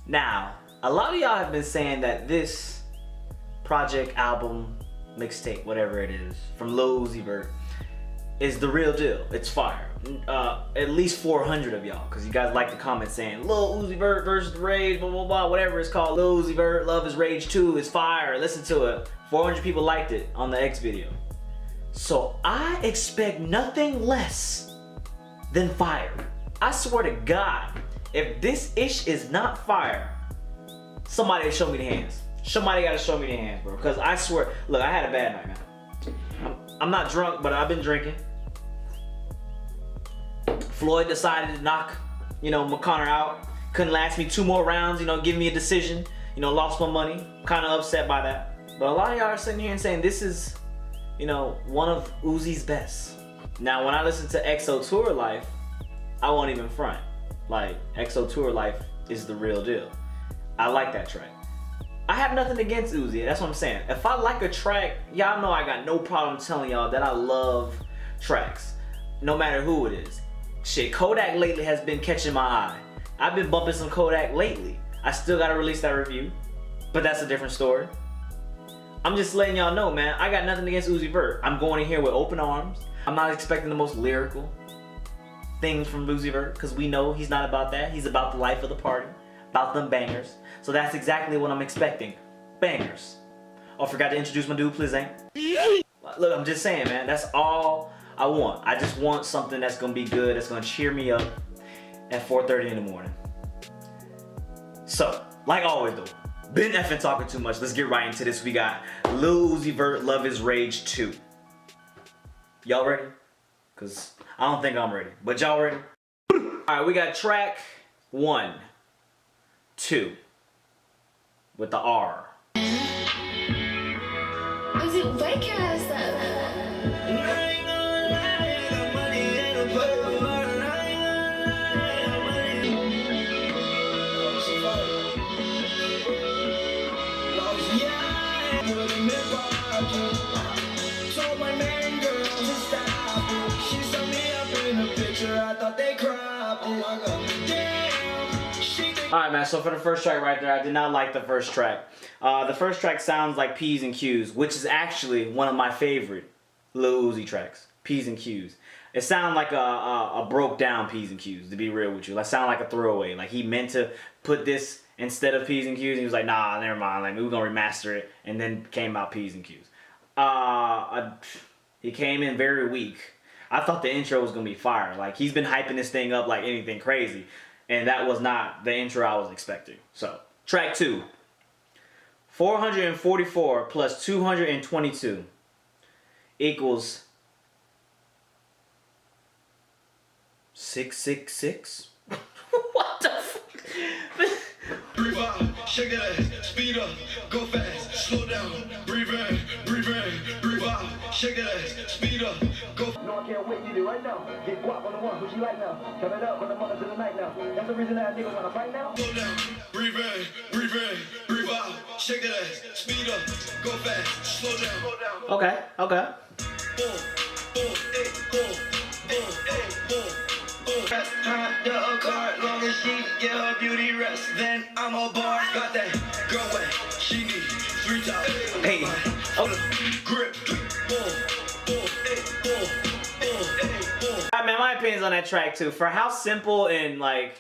Now, a lot of y'all have been saying that this project, album, mixtape, whatever it is, from Lil Uzi Vert is the real deal. It's fire. At least 400 of y'all, because you guys like to comment saying Lil Uzi Vert versus Rage, blah blah blah, whatever it's called. Lil Uzi Vert, Love is Rage 2, is fire. Listen to it. 400 people liked it on the X video. So I expect nothing less than fire. I swear to God, if this ish is not fire, somebody show me the hands. Somebody gotta show me the hands, bro. Because I swear, look, I had a bad night, man. I'm not drunk, but I've been drinking. Floyd decided to knock, McConnor out. Couldn't last me 2 more rounds, give me a decision. Lost my money. Kind of upset by that. But a lot of y'all are sitting here and saying this is, one of Uzi's best. Now, when I listen to XO Tour Life, I won't even front. Like, XO Tour Life is the real deal. I like that track. I have nothing against Uzi, that's what I'm saying. If I like a track, y'all know I got no problem telling y'all that I love tracks, no matter who it is. Shit, Kodak lately has been catching my eye. I've been bumping some Kodak lately. I still gotta release that review, but that's a different story. I'm just letting y'all know, man, I got nothing against Uzi Vert. I'm going in here with open arms. I'm not expecting the most lyrical things from Uzi Vert, because we know he's not about that. He's about the life of the party, about them bangers. So that's exactly what I'm expecting. Bangers. Oh, forgot to introduce my dude, please ain't. Look, I'm just saying, man, that's all I want. I just want something that's gonna be good, that's gonna cheer me up at 4:30 in the morning. So, like always though, been effing talking too much. Let's get right into this. We got Lil Uzi Vert, Love is Rage 2. Y'all ready? Cause I don't think I'm ready, but y'all ready? Alright, we got track 1, 2, with the R. Uzi, wake your ass up. Alright, man, so for the first track right there, I did not like the first track. The first track sounds like P's and Q's, which is actually one of my favorite Lil Uzi tracks. P's and Q's. It sounded like a broke down P's and Q's, to be real with you. Like, sound like a throwaway. Like, he meant to put this instead of P's and Q's, and he was like, nah, never mind. Like, we're gonna remaster it, and then came out P's and Q's. He came in very weak. I thought the intro was gonna be fire. Like, he's been hyping this thing up like anything crazy. And that was not the intro I was expecting. So, track 2. 444 plus 222 equals 666? What the fuck? Breathe out, shake that ass, speed up, go fast, slow down, breathe in, breathe out, shake that ass, speed up, go. No, I can't wait to do right now. Get guap on the one, who she like now? Turn it up when I'm on to the night now. That's the reason that nigga wanna fight now. Slow down, breathe in, breathe out, shake that ass, speed up, go fast, slow down. Okay, okay. The card, long as she get her beauty rest, then I'm a bar. Got that girl wet, she need 3 times. Hey, Grip. Alright, man, my opinions on that track too. For how simple and like,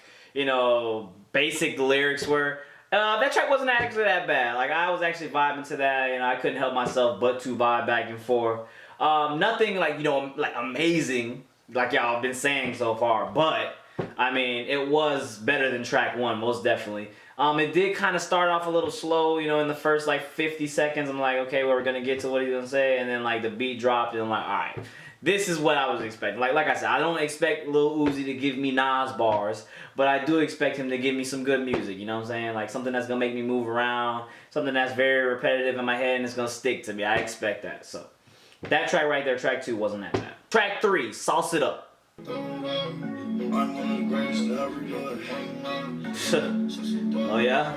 basic the lyrics were, that track wasn't actually that bad. Like, I was actually vibing to that, I couldn't help myself but to vibe back and forth. Nothing like, like amazing, like y'all have been saying so far, but I mean, it was better than track 1, most definitely. It did kind of start off a little slow, in the first like 50 seconds. I'm like, okay, well, we're gonna get to what he's gonna say, and then like the beat dropped, and I'm like, all right, this is what I was expecting. Like I said, I don't expect Lil Uzi to give me Nas bars, but I do expect him to give me some good music. You know what I'm saying? Like something that's gonna make me move around, something that's very repetitive in my head, and it's gonna stick to me. I expect that. So that track right there, track 2, wasn't that bad. Track 3, Sauce It Up. Oh yeah?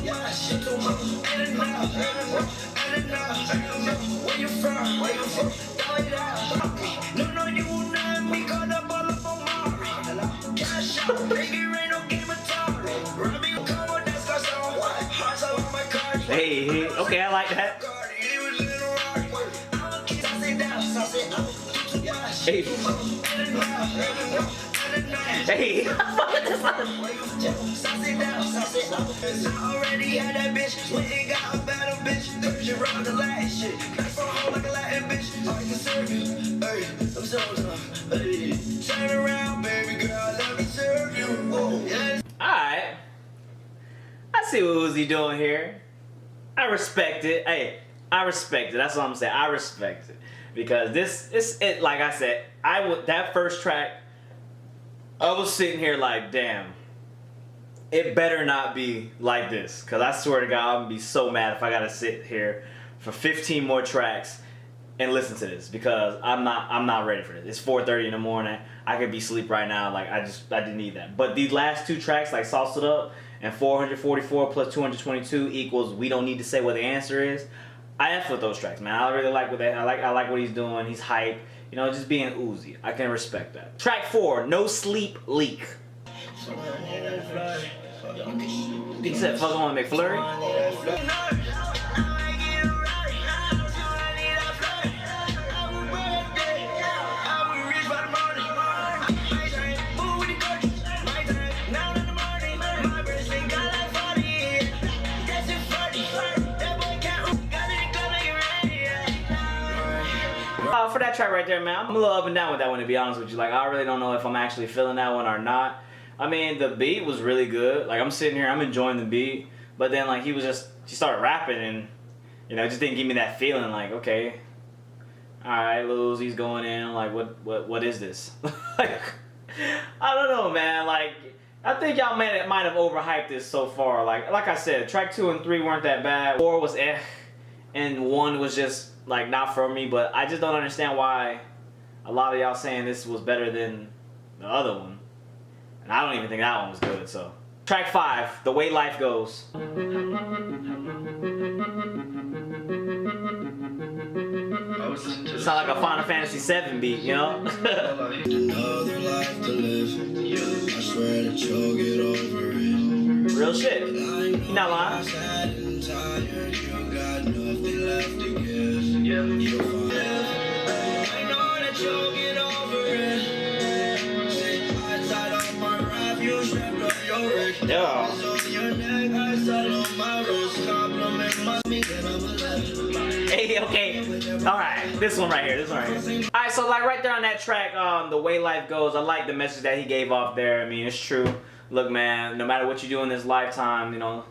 Where you from? Where you from? Throw it out. No, you will not me caught up all up on Mari. Cash out, nigga ain't no game of time. Robbie Cohen, that's got some hearts all on my card. Hey, okay, I like that. Hey. Hey. Already had that bitch. Went and got a better bitch. There's your round the last shit. Back for a hole like a Latin bitch. I can serve you. Hey, I'm so tough. Hey, turn around, baby girl. Let me serve you. Whoa, yeah. Alright. I see what Uzi doing here. I respect it. Hey, I respect it. That's what I'm saying. I respect it. Because it like I said, that first track, I was sitting here like, damn, it better not be like this. Cause I swear to God, I'm gonna be so mad if I gotta sit here for 15 more tracks and listen to this, because I'm not ready for this. It's 4:30 in the morning. I could be asleep right now. Like I didn't need that. But these last two tracks, like Sauce It Up and 444 plus 222 equals We Don't Need to Say What the Answer Is. I F with those tracks, man. I really like what I like what he's doing. He's hype. You know, just being Uzi. I can respect that. Track 4, No Sleep Leak. He said fuck on McFlurry. For that track right there, man, I'm a little up and down with that one, to be honest with you. Like, I really don't know if I'm actually feeling that one or not. I mean, the beat was really good. Like, I'm sitting here, I'm enjoying the beat. But then, like, he started rapping and, you know, it just didn't give me that feeling like, okay, alright, Lil Uzi's going in. Like, what is this? Like, I don't know, man. Like, I think y'all might have overhyped this so far. Like I said, track 2 and 3 weren't that bad. 4 was eh, and 1 was just like not for me. But I just don't understand why a lot of y'all saying this was better than the other one, and I don't even think that one was good. So track 5, The Way Life Goes. Sound like a Final Fantasy 7 beat, you know? Another life to live. I swear that you'll get over it. Real shit. You not lying. Sad and tired, you got nothing left to give. You'll find I know that you'll get over it. Sit outside on my refuge, wrapped up your wrist. Yeah. On your neck, I sat on my wrist. Compliment my me, then I'm alive. Hey, okay. Alright, this one right here. Alright, so like right there on that track, The Way Life Goes, I like the message that he gave off there. I mean, it's true. Look, man, no matter what you do in this lifetime, you know,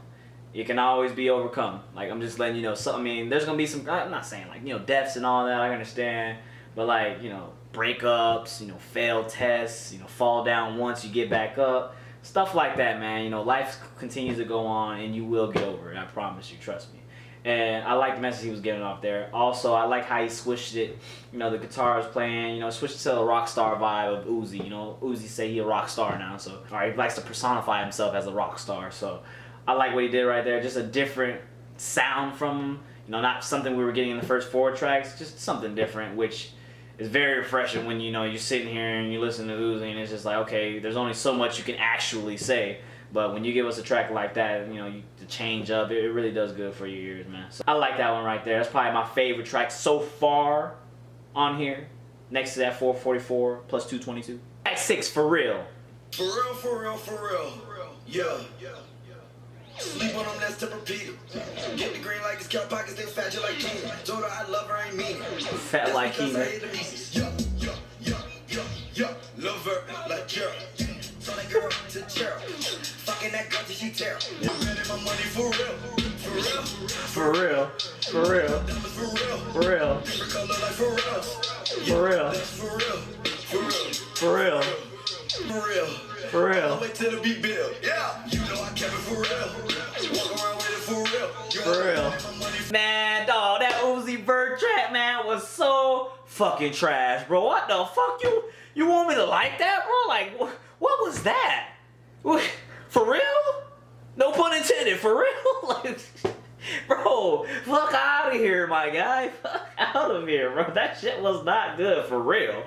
you can always be overcome. Like, I'm just letting you know, so, I mean, there's gonna be some, I'm not saying like, you know, deaths and all that, I understand, but like, you know, breakups, you know, failed tests, you know, fall down once, you get back up, stuff like that, man. You know, life continues to go on and you will get over it, I promise you, trust me. And I like the message he was giving off there. Also, I like how he switched it. You know, the guitar was playing, you know, switched to a rock star vibe of Uzi. You know, Uzi say he a rock star now, so, alright, he likes to personify himself as a rock star. So, I like what he did right there. Just a different sound from him. You know, not something we were getting in the first 4 tracks. Just something different, which is very refreshing when, you know, you're sitting here and you listen to Uzi and it's just like, okay, there's only so much you can actually say. But when you give us a track like that, you know, to change up, it really does good for your ears, man. So I like that one right there. That's probably my favorite track so far on here. Next to that 444 plus 222. Track 6, For Real. For real, for real, for real. Yeah. Sleep on them, that's to repeat. Get the green like it's cow pockets, they fat you like King. Told her I love her, ain't mean. Fat like King. Yeah. Love her like Gerald. Tell that girl to Gerald. Fucking that girl till she tear. I'm ready my money for real. For real. For real. For real. Different color like for real. For real. For real. For real. For real. For real. I'll wait till the beat build. Yeah. You know I kept it for real. Walk around with it for real. For real. Man, dog, that Uzi Vert track, man, was so fucking trash, bro. What the fuck? You want me to like that, bro? Like, what was that? For real? No pun intended, for real. Like, bro, fuck out of here, my guy. Fuck out of here, bro. That shit was not good, for real.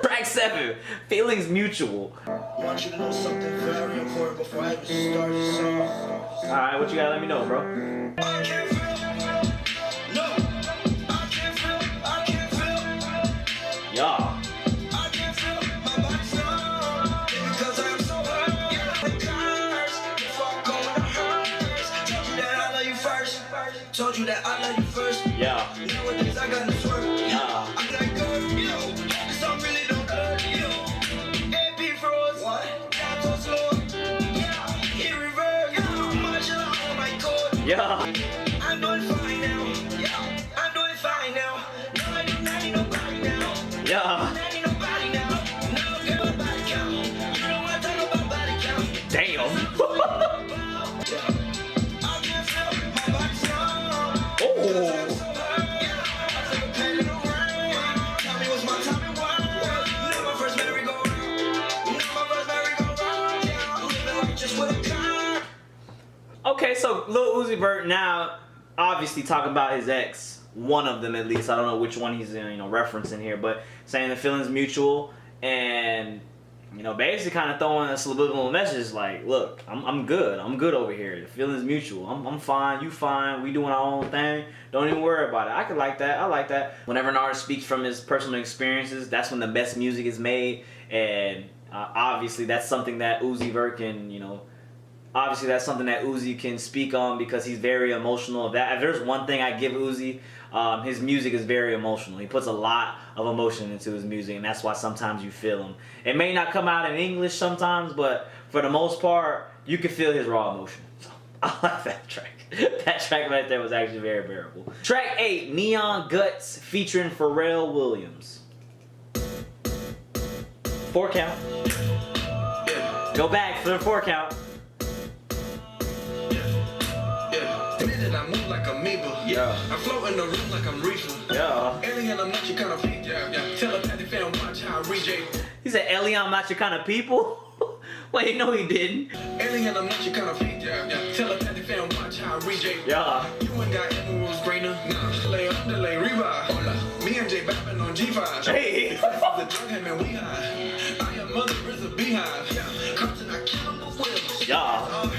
Track 7, Feelings Mutual. I want you to know something very important before I even start this song. Alright, what you gotta let me know, bro? I can't feel, no, I can't feel. Y'all. I can't feel my body stop because I am so hurt. Yeah, the cars before I go in the hearse. Told you that I love you first. Told you that I love you first. Yeah. Nowadays I got this work. Yeah. I'm like, girl, yo, this song really don't hurt you. AP froze. What? Down so slow. Yeah. Hit reverse. Yeah. Marshall on my coat. Yeah. I'm doing fine now. Yeah. I'm doing fine now. No, I do not need nobody now. Yeah. I need nobody now. No, girl, body count. You don't want to talk about body count. Damn. I can feel my body strong. Oh. Okay, so Lil Uzi Vert now obviously talking about his ex, one of them at least. I don't know which one he's referencing here, but saying the feelings mutual and basically kind of throwing a subliminal message like, look, I'm good over here. The feelings mutual. I'm fine, you fine. We doing our own thing. Don't even worry about it. I could like that. I like that. Whenever an artist speaks from his personal experiences, that's when the best music is made, and obviously that's something that Uzi Vert can obviously that's something that Uzi can speak on because he's very emotional. If there's one thing I give Uzi, his music is very emotional. He puts a lot of emotion into his music, and that's why sometimes you feel him. It may not come out in English sometimes, but for the most part, you can feel his raw emotion. So, I like that track. That track right there was actually very bearable. Track 8, Neon Guts featuring Pharrell Williams. 4 count. Go back for the 4 count. I move like amoeba. Yeah. I float in the room like I'm reefer. Yeah. Alien, I'm not your kind of people. Yeah. Telepathic fan, watch how I reject. He said, Ellie, I'm not your kind of people. Wait, no, he didn't. Alien, I'm not your kind of people. Yeah. Telepathic fan, watch how I reject. Yeah. You ain't got emeralds greener. Nah. Lay up, delay, revive. Me and Jay bapping on G5. Hey. The drug him and we high. I am mother is a beehive. Yeah. Compton, I kill him with wheels. Yeah.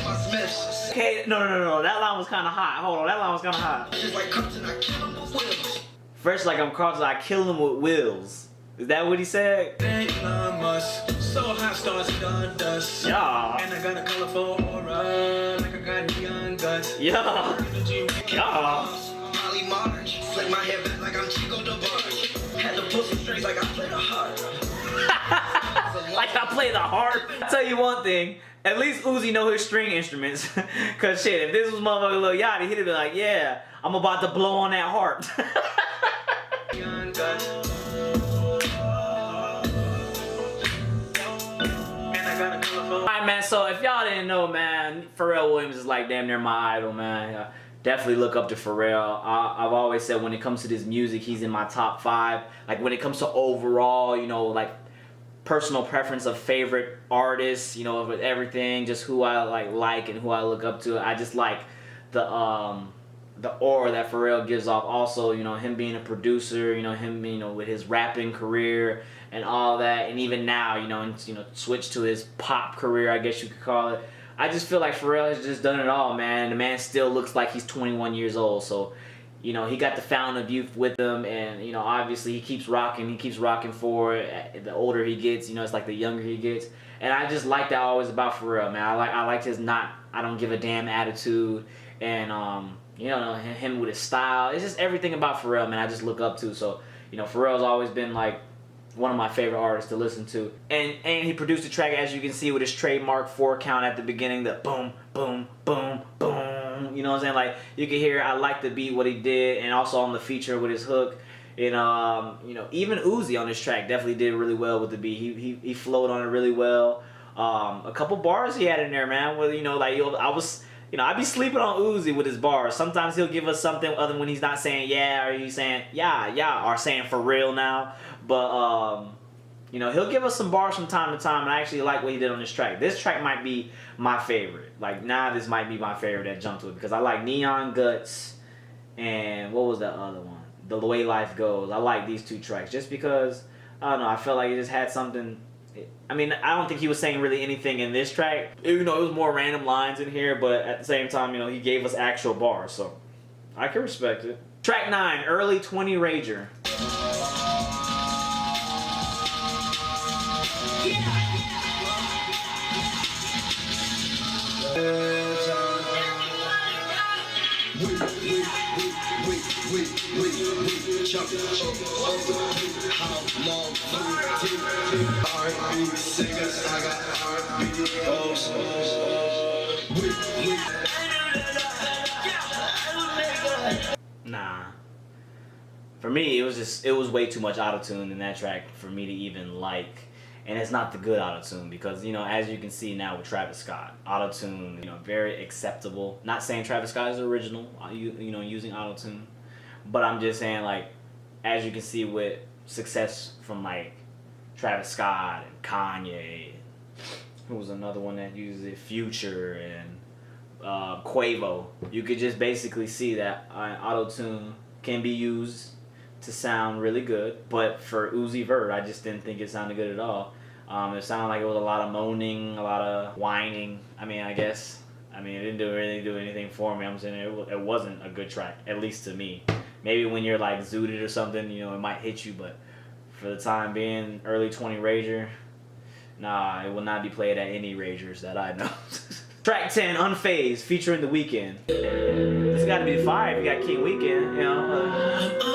My Smiths. Okay, no. That line was kind of hot. Hold on, that line was kind of hot. Just like Compton, I kill him with wheels. Fresh like I'm Carlton, I kill him with wheels. Is that what he said? Elon Musk, so hot stars done dust. Yeah. And I got a colorful aura, like I got neon guts. Yeah. Yeah. Molly March, flick my hair back like I'm Chico DeBarge. Had to pull some strings like I play the harp. Like I play the harp. I'll tell you one thing. At least Uzi know his string instruments. Cause shit, if this was motherfucker Lil Yachty, he'd be like, yeah, I'm about to blow on that harp. Alright, man, so if y'all didn't know, man, Pharrell Williams is like damn near my idol, man. Definitely look up to Pharrell. I've always said when it comes to this music, he's in my top 5. Like when it comes to overall, like personal preference of favorite artists, with everything, just who I like and who I look up to. I just like the aura that Pharrell gives off. Also, him being a producer, him, with his rapping career and all that, and even now, switch to his pop career, I guess you could call it. I just feel like Pharrell has just done it all, man. The man still looks like he's 21 years old, so he got the fountain of youth with him, and obviously he keeps rocking forward. The older he gets, it's like the younger he gets, and I just like that always about Pharrell, man. I liked his I don't give a damn attitude, and him with his style. It's just everything about Pharrell, man. I just look up to. So Pharrell's always been like one of my favorite artists to listen to, and he produced the track, as you can see, with his trademark 4 count at the beginning, the boom boom boom boom. You know what I'm saying? Like you can hear, I like the beat, what he did, and also on the feature with his hook. And even Uzi on this track definitely did really well with the beat. He flowed on it really well. A couple bars he had in there, man. Where I be sleeping on Uzi with his bars. Sometimes he'll give us something other when he's not saying yeah, or he's saying yeah, or saying for real now. But You know, he'll give us some bars from time to time, and I actually like what he did on this track. This track might be my favorite. Like, now this might be my favorite that jumped to it, because I like Neon Guts, and what was that other one? The Way Life Goes. I like these two tracks, just because, I don't know, I felt like it just had something. I mean, I don't think he was saying really anything in this track. You know, it was more random lines in here, but at the same time, you know, he gave us actual bars, so I can respect it. Track 9, Early 20 Rager. Nah. For me, it was way too much autotune in that track for me to even like. And it's not the good autotune, because, you know, as you can see now with Travis Scott, autotune, you know, very acceptable. Not saying Travis Scott is original, you know, using autotune, but I'm just saying, like, as you can see with success from, like, Travis Scott and Kanye, who was another one that uses it, Future, and Quavo, you could just basically see that autotune can be used to sound really good. But for Uzi Vert, I just didn't think it sounded good at all. It sounded like it was a lot of moaning, a lot of whining. I mean, I guess, it didn't really do anything for me. I'm saying it wasn't a good track, at least to me. Maybe when you're like zooted or something, you know, it might hit you, but for the time being, Early 20 Rager, nah, it will not be played at any Ragers that I know. Track 10, Unfazed, featuring The Weeknd. This got to be 5. You got King Weeknd, you know.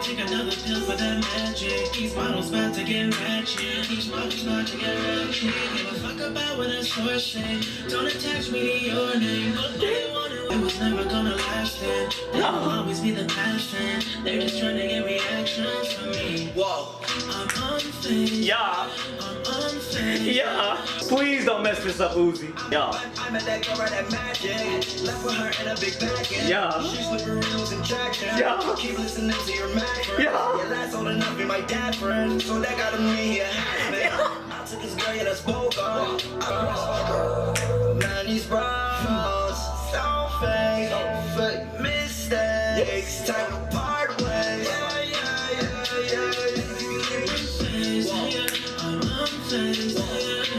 Take another pill for that magic. These models about to get ratchet. These models about to get ratchet. Give a fuck about what a source say. Don't attach me to your name. But they wanted, it was never gonna last then. They will always be the past and they're just trying to get reactions from me. Whoa. I'm unfazed. Yeah. I'm unfazed. Yeah. Please don't mess this up, Uzi. Yeah. I met that girl right at Magic. Left with her in a big bag. Yeah. She's slippery, losing traction. Yeah. Keep listening to your Mac. Yeah. Your last old enough be my dad friend. So that got him me a hat, man. I took his girl, yeah, that's spoke on. Man, these bros so fake. Mistakes, time to part ways.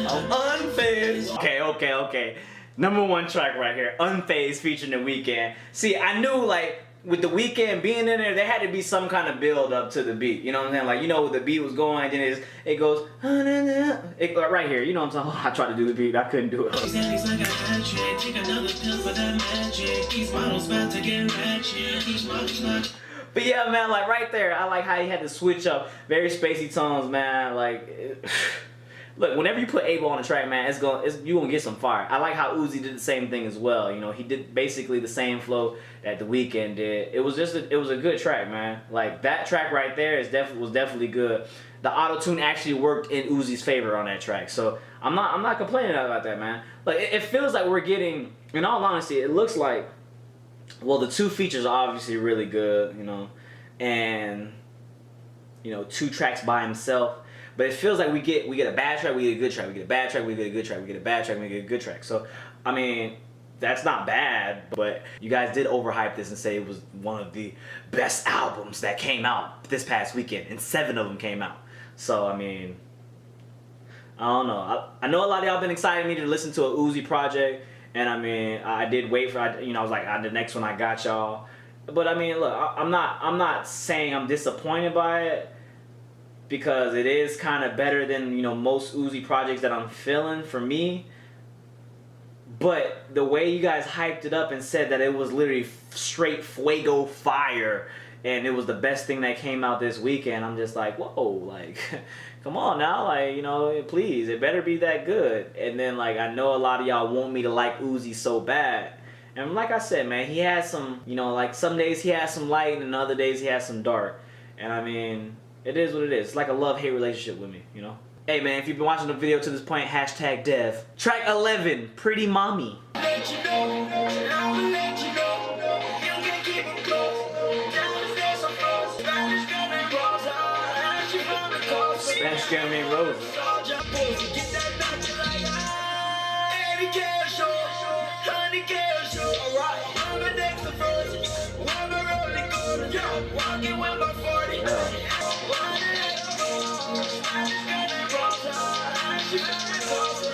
I'm unfazed. Okay. Number 1 track right here, Unfazed featuring The Weeknd. See, I knew, like, with The Weeknd being in there had to be some kind of build up to the beat. You know what I'm saying? Like, you know, the beat was going, then it goes, right here. You know what I'm saying? I tried to do the beat, I couldn't do it. But yeah, man, like right there, I like how he had to switch up very spacey tones, man. Like, look, whenever you put Abel on the track, man, you gonna get some fire. I like how Uzi did the same thing as well. You know, he did basically the same flow that The Weeknd did. It was a good track, man. Like that track right there was definitely good. The auto-tune actually worked in Uzi's favor on that track, so I'm not complaining about that, man. Like it feels like we're getting, in all honesty, it looks like, well, the 2 features are obviously really good, you know, and you know, 2 tracks by himself. But it feels like we get a bad track, we get a good track, we get a bad track, we get a good track, we get a bad track, we get a good track. So, I mean, that's not bad, but you guys did overhype this and say it was one of the best albums that came out this past weekend, and 7 of them came out. So, I mean, I don't know. I know a lot of y'all been excited me to listen to a Uzi project, and I mean, I did wait for, you know, I was like, the next one I got y'all. But I mean, look, I'm not saying I'm disappointed by it, because it is kind of better than, you know, most Uzi projects that I'm feeling for me. But the way you guys hyped it up and said that it was literally straight fuego fire and it was the best thing that came out this weekend, I'm just like, whoa, like, come on now, like, you know, please, it better be that good. And then, like, I know a lot of y'all want me to like Uzi so bad. And like I said, man, he has some, you know, like some days he has some light and other days he has some dark. And I mean, it is what it is. It's like a love-hate relationship with me, you know? Hey man, if you've been watching the video to this point, hashtag dev. Track 11, Pretty Mommy. Let you know, I will let you know. You can keep it close. Now there's some froze. Spanish girl named Rosa. And she from the coast. Spanish girl named Rosa. Soldier pose. Get that doctor like Eddie Cash show. Honey Cash show. Alright, I'm the next to first. I'm a rolling good. Yo, walking with my 40. Spanish girl named Rosa. And she from the coast.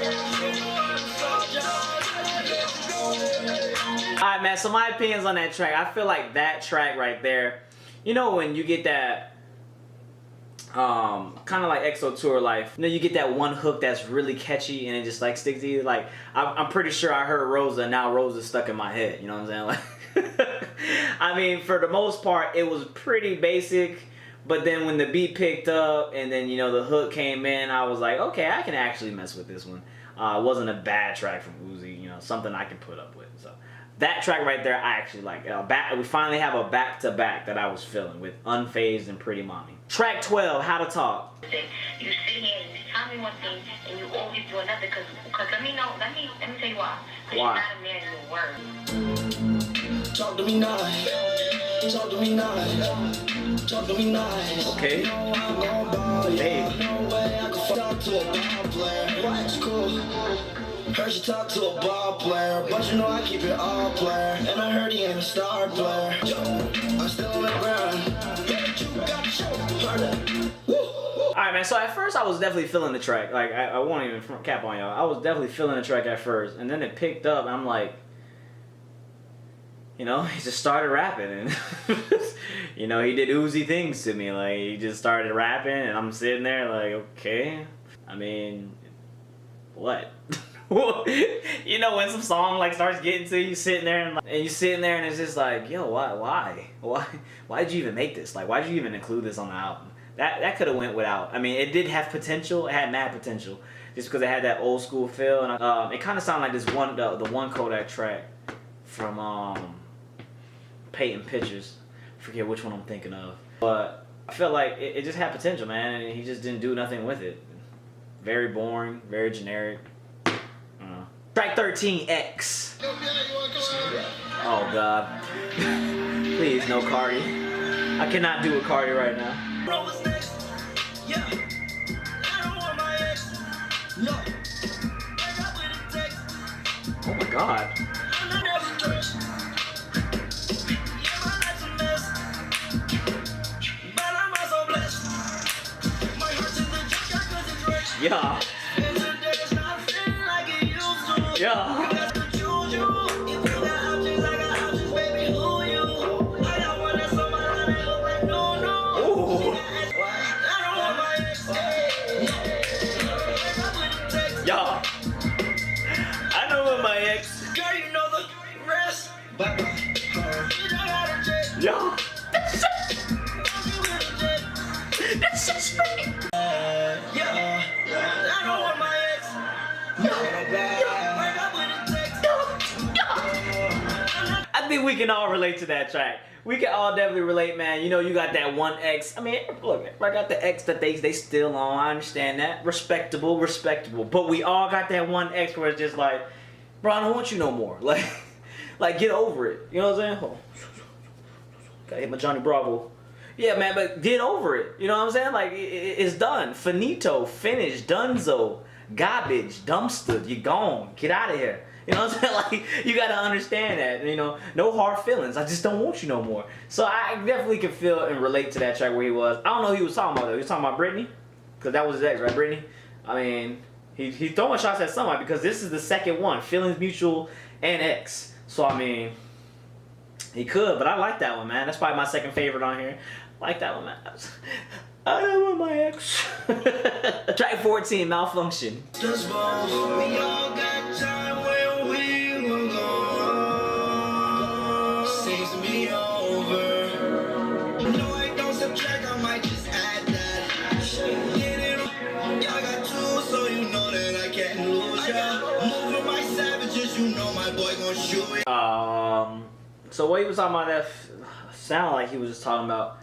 Alright man, so my opinions on that track. I feel like that track right there, you know when you get that kind of like EXO Tour Life, you know, you get that one hook that's really catchy and it just like sticks to you. Like I'm pretty sure I heard Rosa and now Rosa's stuck in my head, you know what I'm saying? Like I mean, for the most part it was pretty basic, but then when the beat picked up and then, you know, the hook came in, I was like, okay, I can actually mess with this one. It wasn't a bad track from Uzi, you know, something I can put up with. So that track right there, I actually like. We finally have a back-to-back that I was feeling with Unfazed and Pretty Mommy. Track 12, How to Talk. You sit here and you tell me one thing and you always do another because let me tell you why. Because you're not a man of your word. Talk to me nice. Talk to me nice. Talk to me nice. Okay. Hey. No way I can talk to a ball player. That's cool. Heard you talk to a ball player, but you know I keep it all player. And I heard he ain't a star player. Yo, I'm still on the ground. You got the show. Alright man, so at first I was definitely feeling the track. Like I won't even cap on y'all. I was definitely feeling the track at first, and then it picked up and I'm like, you know, he just started rapping and you know, he did Uzi things to me. Like he just started rapping and I'm sitting there like, okay. I mean, what? You know, when some song like starts getting to you, sitting there and you sitting there and it's just like, yo, why did you even make this? Like, why did you even include this on the album? That could have went without. I mean, it did have potential. It had mad potential, just because it had that old school feel, and it kind of sounded like this one, the one Kodak track from Painting Pictures. I forget which one I'm thinking of, but I felt like it just had potential, man, and he just didn't do nothing with it. Very boring, very generic. Track 13, X. Oh God. Please, no Cardi. I cannot do a Cardi right now. Bro, what's next? Yeah. I don't want my ex. No. Break up with a text. Oh my God. I'm not never stressed. Yeah, my life's a mess. But I'm also blessed. My heart's in the junkyard 'cause it's rich. Yeah. And today it's not feeling like it used to. Yeah. You got to choose you. If you got options, I got options, baby, who you? I got one that's on my line, I look like no. Ooh. I don't want my ex. Break up with a text. Yeah. I know what my ex. Girl, you know the rest. Bye bye. You don't have to check. Yeah. That's just right. Yeah. I don't want my ex. Break up with a text. I think we can all relate to that track. We can all definitely relate, man. You know, you got that one ex. I mean, look, I got the ex that they still on. I understand that. Respectable. But we all got that one ex where it's just like, bro, I don't want you no more. Like get over it. You know what I'm saying? Oh. Gotta hit my Johnny Bravo. Yeah, man, but get over it. You know what I'm saying? Like, it's done. Finito. Finished. Dunzo. Garbage. Dumpster. You're gone. Get out of here. You know what I'm saying? Like, you gotta understand that. You know, no hard feelings. I just don't want you no more. So I definitely can feel and relate to that track where he was. I don't know who he was talking about, though. He was talking about Britney? Because that was his ex, right, Britney? I mean, he's throwing shots at somebody because this is the second one. Feelings Mutual and X. So, I mean, he could, but I like that one, man. That's probably my second favorite on here. I like that one, man. I don't want my ex. Track 14, Malfunction. Just we all got time when we were gone. Seems to be over. No, I don't subtract, I might just add that. Get it on. Y'all got two, so you know that I can't lose ya. Moving my savages, you know my boy gon' shoot it. So what he was talking about, that sounded like he was just talking about,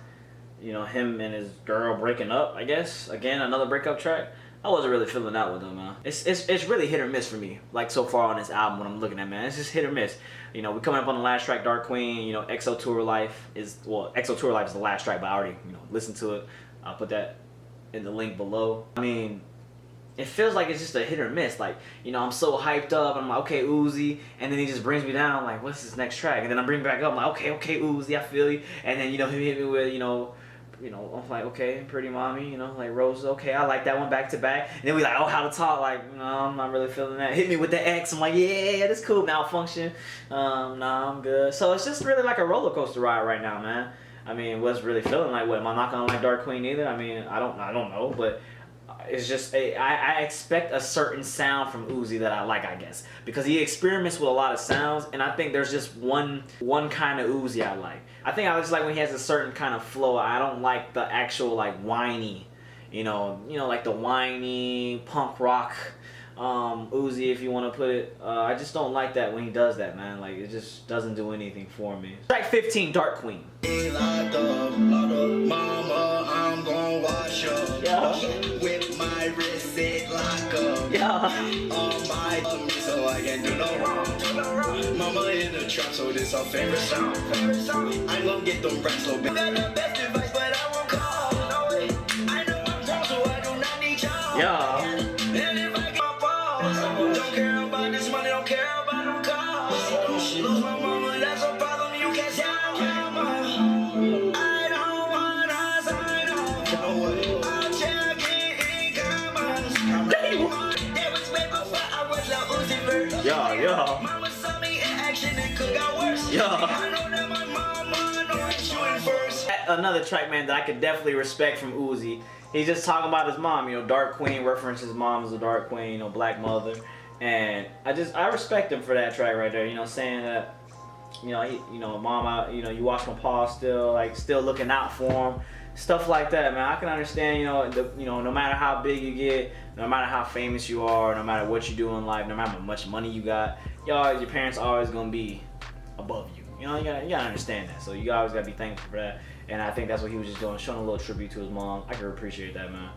you know, him and his girl breaking up, I guess. Again, another breakup track. I wasn't really feeling that one though, man. It's really hit or miss for me. Like so far on this album, when I'm looking at, man, it's just hit or miss. You know, we coming up on the last track, Dark Queen. You know, EXO Tour Life is EXO Tour Life is the last track, but I already listened to it. I'll put that in the link below. I mean, it feels like it's just a hit or miss. Like, I'm so hyped up. I'm like, okay, Uzi, and then he just brings me down. Like, what's this next track? And then I bring back up. I'm like, okay, Uzi, I feel you. And then he hit me with I'm like, okay, Pretty Mommy, like Roses, okay, I like that one back to back. And then we like, oh, How to Talk, like, no, I'm not really feeling that. Hit me with the X, I'm like, yeah, that's cool. Malfunction, nah, I'm good. So it's just really like a roller coaster ride right now, man. I mean, what's really feeling like? What, am I not gonna like Dark Queen either? I mean, I don't know, but it's just I expect a certain sound from Uzi that I like, I guess, because he experiments with a lot of sounds, and I think there's just one kind of Uzi I like. I think I just like when he has a certain kind of flow. I don't like the actual like whiny, like the whiny punk rock Uzi, if you want to put it. I just don't like that when he does that, man. Like, it just doesn't do anything for me. Track 15, Dark Queen. Mama, I'm gonna wash up. Yeah. With my wrist set lock up. Yeah. On my so I can't do no wrong. Mama in the trap, so this our favorite song. I'm gonna get them racks so big. Got the best advice, but I won't call. No way. I know I'm wrong, so I do not need y'all. Yeah. And if I get my balls, don't care about this money, don't care about no cars. Lose my mama, that's a problem, you can't tell. I don't wanna sign off. No way. I'll check in comments. That was way before I was Lil Uzi Vert. Yeah. Mama saw me in action and could got worse. Yeah. I know that my mama know I'm shooting first. Another track, man, that I could definitely respect from Uzi. He's just talking about his mom, Dark Queen, references his mom as a Dark Queen, black mother. And I respect him for that track right there, saying that, mama, you watch my paw still, like, still looking out for him. Stuff like that, man. I can understand, no matter how big you get, no matter how famous you are, no matter what you do in life, no matter how much money you got, your parents are always gonna be above you. You gotta understand that. So you always gotta be thankful for that. And I think that's what he was just doing, showing a little tribute to his mom. I can appreciate that, man.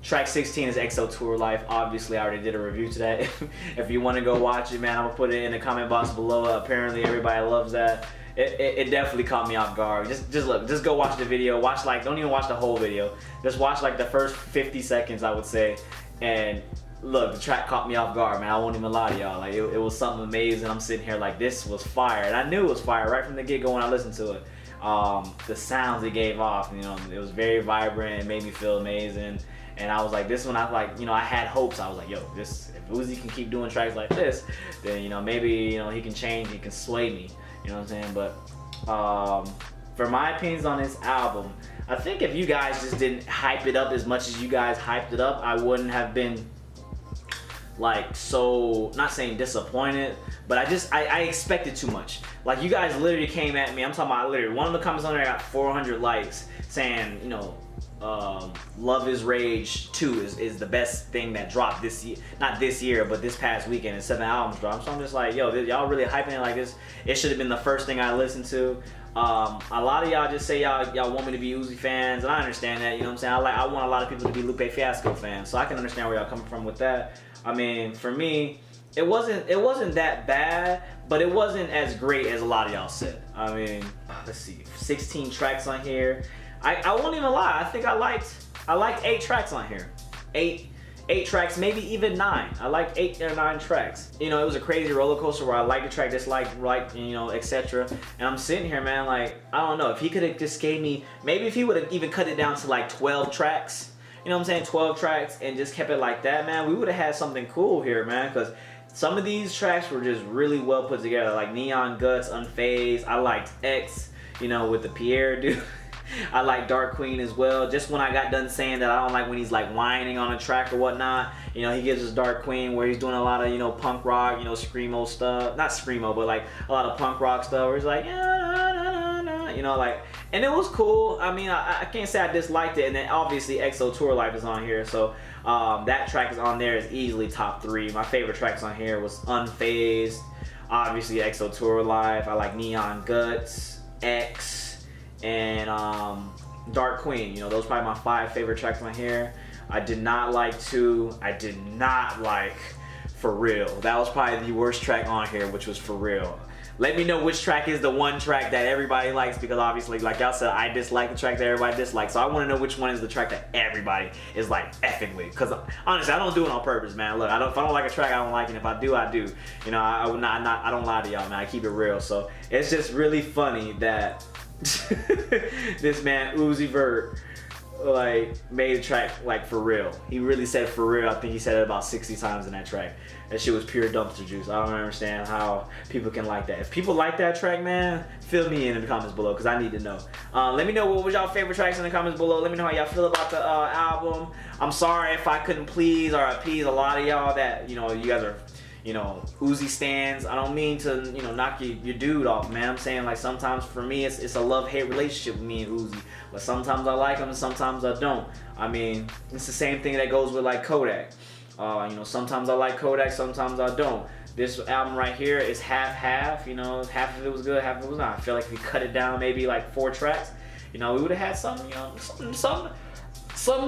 Track 16 is EXO Tour Life. Obviously, I already did a review to that. If you want to go watch it, man, I'm gonna put it in the comment box below. Apparently, everybody loves that. It definitely caught me off guard. Just go watch the video. Watch, like, don't even watch the whole video. Just watch like the first 50 seconds, I would say. And look, the track caught me off guard, man. I won't even lie to y'all. Like, it was something amazing. I'm sitting here like, this was fire, and I knew it was fire right from the get-go when I listened to it. The sounds it gave off, it was very vibrant. It made me feel amazing. And I was like, this one, I had hopes. I was like, yo, if Uzi can keep doing tracks like this, then, maybe, he can change, he can sway me. You know what I'm saying? But for my opinions on this album, I think if you guys just didn't hype it up as much as you guys hyped it up, I wouldn't have been, like, so, not saying disappointed, but I expected too much. Like, you guys literally came at me. I'm talking about literally, one of the comments on there got 400 likes saying, Love is Rage 2 is the best thing that dropped this year, not this year, but this past weekend, and 7 albums dropped. So I'm just like, yo, y'all really hyping it like this. It should have been the first thing I listened to. A lot of y'all just say y'all want me to be Uzi fans, and I understand that, you know what I'm saying? I want a lot of people to be Lupe Fiasco fans, so I can understand where y'all coming from with that. I mean, for me, it wasn't that bad, but it wasn't as great as a lot of y'all said. I mean, let's see, 16 tracks on here. I won't even lie. I think I liked 8 tracks on here. 8 tracks, maybe even 9. I liked 8 or 9 tracks. It was a crazy roller coaster where I liked a track, disliked, etc. And I'm sitting here, man, like, I don't know if he could have just gave me, maybe if he would have even cut it down to like 12 tracks. You know what I'm saying? 12 tracks and just kept it like that, man. We would have had something cool here, man, because some of these tracks were just really well put together, like Neon Guts, Unfazed. I liked X, with the Pierre dude. I like Dark Queen as well. Just when I got done saying that I don't like when he's like whining on a track or whatnot, he gives us Dark Queen where he's doing a lot of, punk rock, screamo stuff. Not screamo, but like a lot of punk rock stuff where he's like, like, and it was cool. I mean, I can't say I disliked it. And then obviously EXO Tour Life is on here, so that track is on there is easily top 3. My favorite tracks on here was Unfazed, obviously EXO Tour Life. I like Neon Guts, X, and Dark Queen. Those are probably my 5 favorite tracks on here. I did not like 2. I did not like For Real. That was probably the worst track on here, which was For Real. Let me know which track is the one track that everybody likes, because obviously, like y'all said, I dislike the track that everybody dislikes. So I want to know which one is the track that everybody is like effing with. Because honestly, I don't do it on purpose, man. Look, if I don't like a track, I don't like it. If I do, I do. You know, I don't lie to y'all, man. I keep it real. So it's just really funny that this man Uzi Vert like made a track like For Real. He really said For Real. I think he said it about 60 times in that track. That shit was pure dumpster juice. I don't understand how people can like that. If people like that track, man, fill me in the comments below, because I need to know. Let me know what was y'all favorite tracks in the comments below. Let me know how y'all feel about the album. I'm sorry if I couldn't please or appease a lot of y'all that, you know, you guys are, you know, Uzi stans. I don't mean to, you know, knock your dude off, man. I'm saying, like, sometimes for me it's a love-hate relationship with me and Uzi. But sometimes I like him and sometimes I don't. I mean, it's the same thing that goes with like Kodak. You know, sometimes I like Kodak, sometimes I don't. This album right here is half-half. You know, half of it was good, half of it was not. I feel like if we cut it down maybe like 4 tracks, you know, we would have had something, you know, something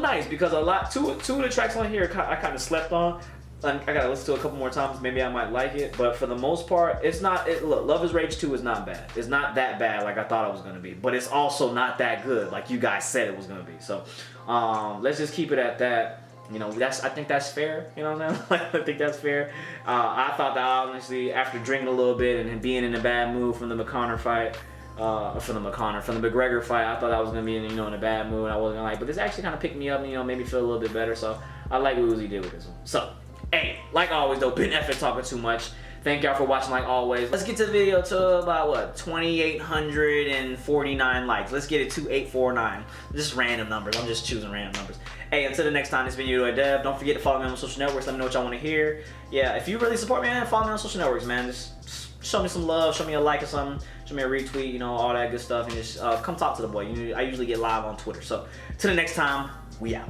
nice. Because two of the tracks on here I kind of slept on. I gotta listen to it a couple more times. Maybe I might like it, but for the most part, it's not. Look, Love Is Rage 2 is not bad. It's not that bad like I thought it was gonna be, but it's also not that good like you guys said it was gonna be. So, let's just keep it at that. You know, I think that's fair. You know what I'm saying? I think that's fair. I thought that honestly, after drinking a little bit and being in a bad mood from the McGregor fight, I thought I was gonna be in a bad mood. I wasn't gonna like, but this actually kind of picked me up and, you know, made me feel a little bit better. So I like what Uzi did with this one. So, hey, like always though, been effing talking too much. Thank y'all for watching like always. Let's get to the video to about what, 2,849 likes. Let's get it to 849. Just random numbers. I'm just choosing random numbers. Hey, until the next time, this video to Dev. Don't forget to follow me on social networks. Let me know what y'all want to hear. Yeah, if you really support me, man, follow me on social networks, man. Just show me some love, show me a like or something, show me a retweet, you know, all that good stuff, and just come talk to the boy. I usually get live on Twitter. So, till the next time, we out.